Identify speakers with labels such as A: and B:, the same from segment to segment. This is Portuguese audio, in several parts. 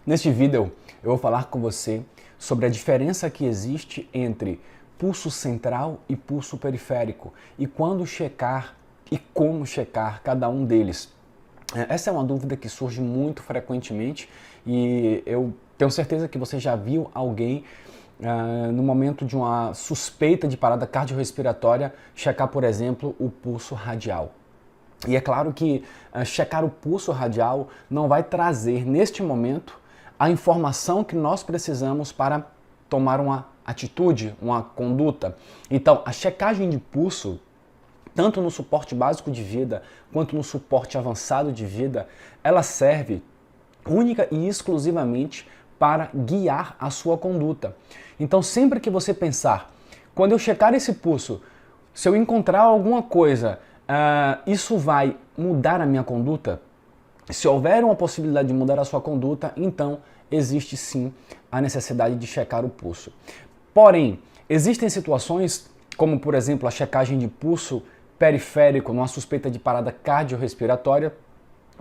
A: Neste vídeo eu vou falar com você sobre a diferença que existe entre pulso central e pulso periférico e quando checar e como checar cada um deles. Essa é uma dúvida que surge muito frequentemente e eu tenho certeza que você já viu alguém no momento de uma suspeita de parada cardiorrespiratória checar, por exemplo, o pulso radial. E é claro que checar o pulso radial não vai trazer neste momento a informação que nós precisamos para tomar uma atitude, uma conduta. Então, a checagem de pulso, tanto no suporte básico de vida quanto no suporte avançado de vida, ela serve única e exclusivamente para guiar a sua conduta. Então, sempre que você pensar, quando eu checar esse pulso, se eu encontrar alguma coisa, isso vai mudar a minha conduta? Se houver uma possibilidade de mudar a sua conduta, então existe sim a necessidade de checar o pulso. Porém, existem situações, como por exemplo a checagem de pulso periférico numa suspeita de parada cardiorrespiratória,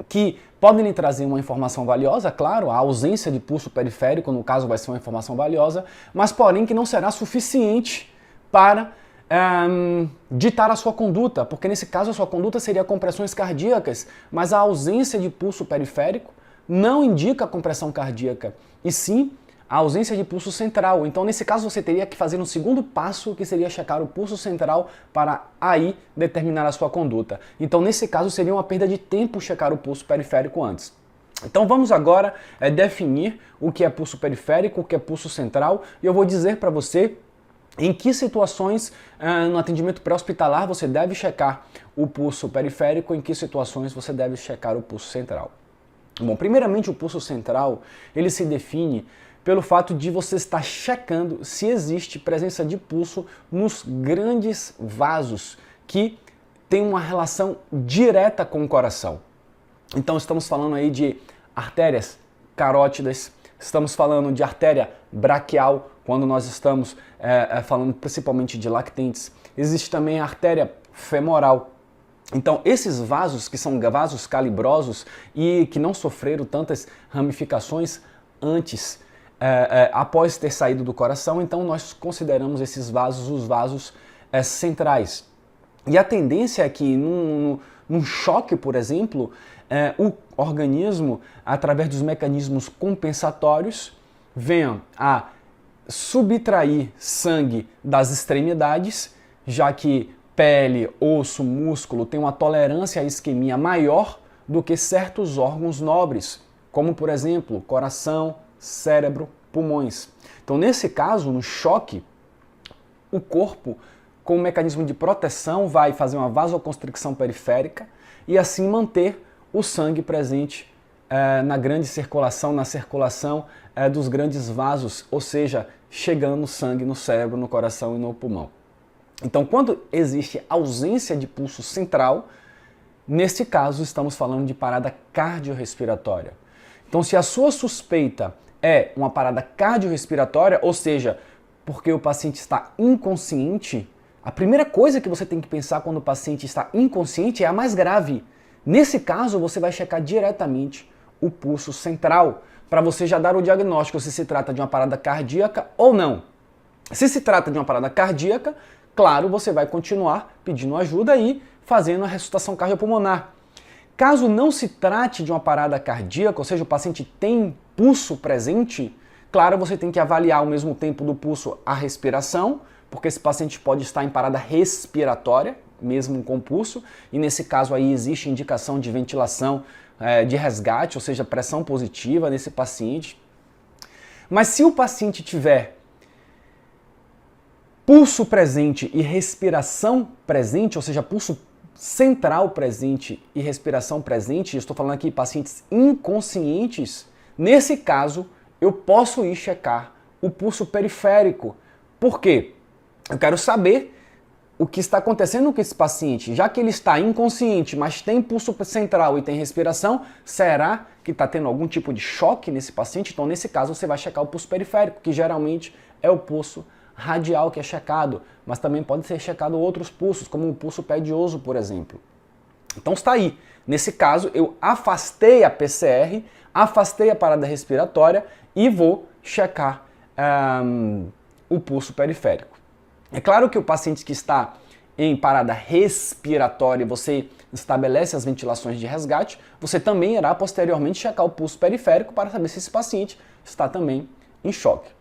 A: que podem lhe trazer uma informação valiosa, claro, a ausência de pulso periférico, no caso, vai ser uma informação valiosa, mas porém que não será suficiente para ditar a sua conduta, porque nesse caso a sua conduta seria compressões cardíacas, mas a ausência de pulso periférico não indica compressão cardíaca, e sim a ausência de pulso central. Então nesse caso você teria que fazer um segundo passo, que seria checar o pulso central para aí determinar a sua conduta. Então nesse caso seria uma perda de tempo checar o pulso periférico antes. Então vamos agora definir o que é pulso periférico, o que é pulso central, e eu vou dizer para você em que situações no atendimento pré-hospitalar você deve checar o pulso periférico, em que situações você deve checar o pulso central. Bom, primeiramente o pulso central, ele se define pelo fato de você estar checando se existe presença de pulso nos grandes vasos que têm uma relação direta com o coração. Então estamos falando aí de artérias carótidas, estamos falando de artéria braquial, quando nós estamos falando principalmente de lactentes. Existe também a artéria femoral. Então, esses vasos, que são vasos calibrosos e que não sofreram tantas ramificações antes, após ter saído do coração, então nós consideramos esses vasos os vasos centrais. E a tendência é que num choque, por exemplo, o organismo, através dos mecanismos compensatórios, venha a subtrair sangue das extremidades, já que pele, osso, músculo tem uma tolerância à isquemia maior do que certos órgãos nobres, como por exemplo, coração, cérebro, pulmões. Então nesse caso, no choque, o corpo, com o mecanismo de proteção, vai fazer uma vasoconstricção periférica e assim manter o sangue presente na grande circulação, na circulação dos grandes vasos, ou seja, chegando sangue no cérebro, no coração e no pulmão. Então, quando existe ausência de pulso central, neste caso estamos falando de parada cardiorrespiratória. Então, se a sua suspeita é uma parada cardiorrespiratória, ou seja, porque o paciente está inconsciente, a primeira coisa que você tem que pensar quando o paciente está inconsciente é a mais grave. Nesse caso, você vai checar diretamente o pulso central, para você já dar o diagnóstico se se trata de uma parada cardíaca ou não. Se se trata de uma parada cardíaca, claro, você vai continuar pedindo ajuda e fazendo a ressuscitação cardiopulmonar. Caso não se trate de uma parada cardíaca, ou seja, o paciente tem pulso presente, claro, você tem que avaliar ao mesmo tempo do pulso a respiração, porque esse paciente pode estar em parada respiratória, mesmo com pulso, e nesse caso aí existe indicação de ventilação de resgate, ou seja, pressão positiva nesse paciente. Mas se o paciente tiver pulso presente e respiração presente, ou seja, pulso central presente e respiração presente, estou falando aqui de pacientes inconscientes, nesse caso eu posso ir checar o pulso periférico. Por quê? Eu quero saber o que está acontecendo com esse paciente. Já que ele está inconsciente, mas tem pulso central e tem respiração, será que está tendo algum tipo de choque nesse paciente? Então, nesse caso, você vai checar o pulso periférico, que geralmente é o pulso radial que é checado, mas também pode ser checado outros pulsos, como o pulso pedioso, por exemplo. Então está aí. Nesse caso, eu afastei a PCR, afastei a parada respiratória e vou checar o pulso periférico. É claro que o paciente que está em parada respiratória, você estabelece as ventilações de resgate, você também irá posteriormente checar o pulso periférico para saber se esse paciente está também em choque.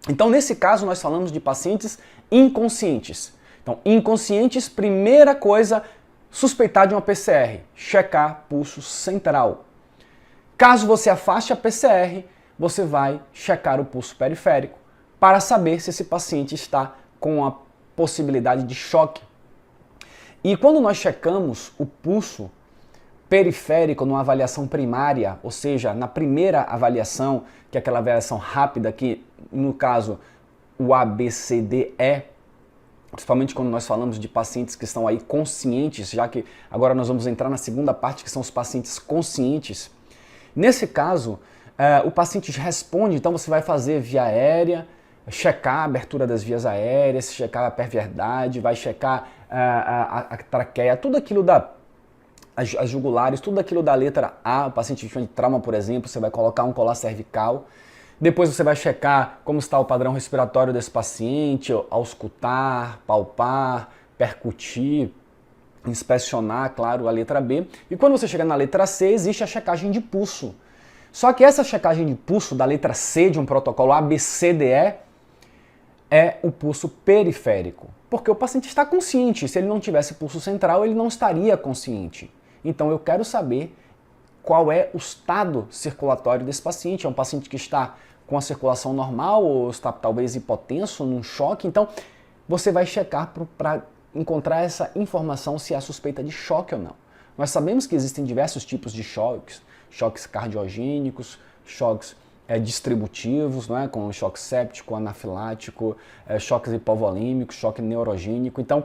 A: Então, nesse caso, nós falamos de pacientes inconscientes. Então, inconscientes, primeira coisa, suspeitar de uma PCR, checar pulso central. Caso você afaste a PCR, você vai checar o pulso periférico para saber se esse paciente está com a possibilidade de choque. E quando nós checamos o pulso periférico numa avaliação primária, ou seja, na primeira avaliação, que é aquela avaliação rápida, que no caso o ABCDE, principalmente quando nós falamos de pacientes que estão aí conscientes, já que agora nós vamos entrar na segunda parte, que são os pacientes conscientes. Nesse caso, o paciente responde, então você vai fazer via aérea, checar a abertura das vias aéreas, checar a pervierdade, vai checar a traqueia, tudo aquilo as jugulares, tudo aquilo da letra A, o paciente de trauma, por exemplo, você vai colocar um colar cervical. Depois você vai checar como está o padrão respiratório desse paciente, auscultar, palpar, percutir, inspecionar, claro, a letra B. E quando você chegar na letra C, existe a checagem de pulso. Só que essa checagem de pulso da letra C de um protocolo ABCDE é o pulso periférico, porque o paciente está consciente. Se ele não tivesse pulso central, ele não estaria consciente. Então eu quero saber qual é o estado circulatório desse paciente. É um paciente que está com a circulação normal ou está talvez hipotenso, num choque. Então você vai checar para encontrar essa informação se há suspeita de choque ou não. Nós sabemos que existem diversos tipos de choques, choques cardiogênicos, choques distributivos, não é? Com choque séptico, anafilático, choques hipovolêmicos, choque neurogênico. Então,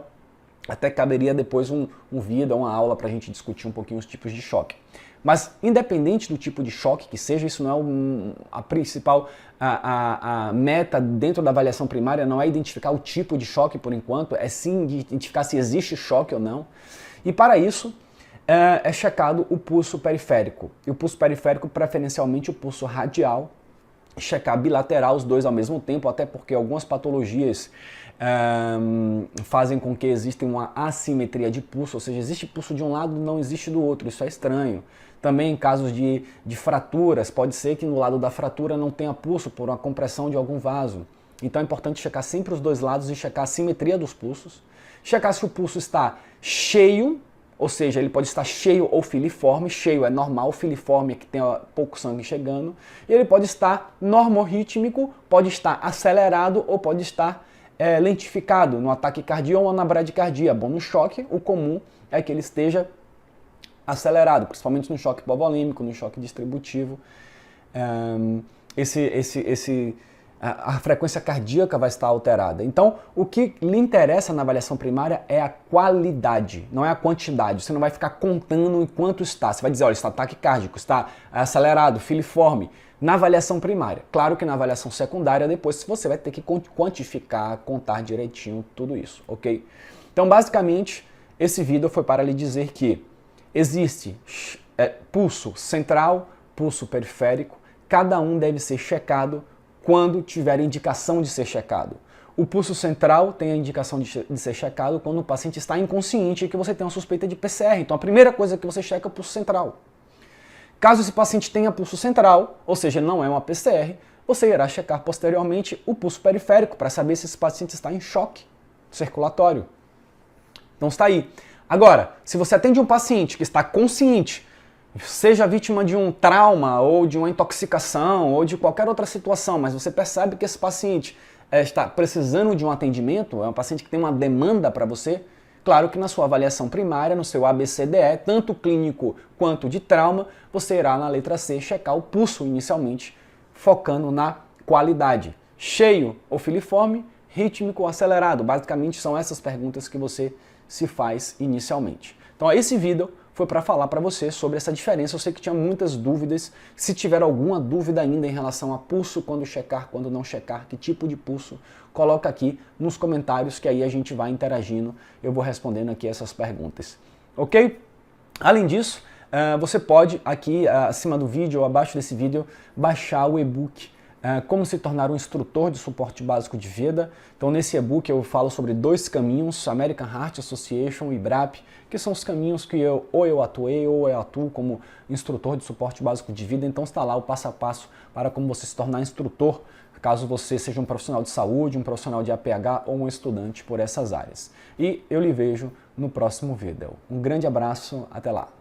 A: até caberia depois um vídeo, uma aula para a gente discutir um pouquinho os tipos de choque. Mas, independente do tipo de choque que seja, isso não é a principal a meta dentro da avaliação primária, não é identificar o tipo de choque por enquanto, é sim identificar se existe choque ou não. E para isso, é checado o pulso periférico. E o pulso periférico, preferencialmente o pulso radial, checar bilateral, os dois ao mesmo tempo, até porque algumas patologias fazem com que exista uma assimetria de pulso, ou seja, existe pulso de um lado e não existe do outro, isso é estranho. Também em casos de fraturas, pode ser que no lado da fratura não tenha pulso por uma compressão de algum vaso. Então é importante checar sempre os dois lados e checar a simetria dos pulsos. Checar se o pulso está cheio, ou seja, ele pode estar cheio ou filiforme. Cheio é normal, filiforme é que tem pouco sangue chegando. E ele pode estar normorrítmico, pode estar acelerado ou pode estar lentificado no ataque cardíaco ou na bradicardia. Bom, no choque, o comum é que ele esteja acelerado, principalmente no choque hipovolêmico, no choque distributivo. A frequência cardíaca vai estar alterada. Então, o que lhe interessa na avaliação primária é a qualidade, não é a quantidade. Você não vai ficar contando enquanto está. Você vai dizer, olha, está taquicárdico, está acelerado, filiforme. Na avaliação primária. Claro que na avaliação secundária, depois você vai ter que quantificar, contar direitinho tudo isso, ok? Então, basicamente, esse vídeo foi para lhe dizer que existe pulso central, pulso periférico, cada um deve ser checado quando tiver indicação de ser checado. O pulso central tem a indicação de ser checado quando o paciente está inconsciente e que você tem uma suspeita de PCR. Então a primeira coisa que você checa é o pulso central. Caso esse paciente tenha pulso central, ou seja, não é uma PCR, você irá checar posteriormente o pulso periférico para saber se esse paciente está em choque circulatório. Então está aí. Agora, se você atende um paciente que está consciente, seja vítima de um trauma ou de uma intoxicação ou de qualquer outra situação, mas você percebe que esse paciente está precisando de um atendimento, é um paciente que tem uma demanda para você, claro que na sua avaliação primária, no seu ABCDE, tanto clínico quanto de trauma, você irá na letra C checar o pulso inicialmente, focando na qualidade. Cheio ou filiforme, rítmico ou acelerado. Basicamente são essas perguntas que você se faz inicialmente. Então esse vídeo foi para falar para você sobre essa diferença. Eu sei que tinha muitas dúvidas. Se tiver alguma dúvida ainda em relação a pulso, quando checar, quando não checar, que tipo de pulso, coloca aqui nos comentários que aí a gente vai interagindo. Eu vou respondendo aqui essas perguntas. Ok? Além disso, você pode aqui acima do vídeo ou abaixo desse vídeo baixar o e-book Como se tornar um instrutor de suporte básico de veda. Então nesse e-book eu falo sobre 2 caminhos, American Heart Association e IBRAP, que são os caminhos que eu atuei ou eu atuo como instrutor de suporte básico de vida. Então está lá o passo a passo para como você se tornar instrutor, caso você seja um profissional de saúde, um profissional de APH ou um estudante por essas áreas. E eu lhe vejo no próximo vídeo. Um grande abraço, até lá!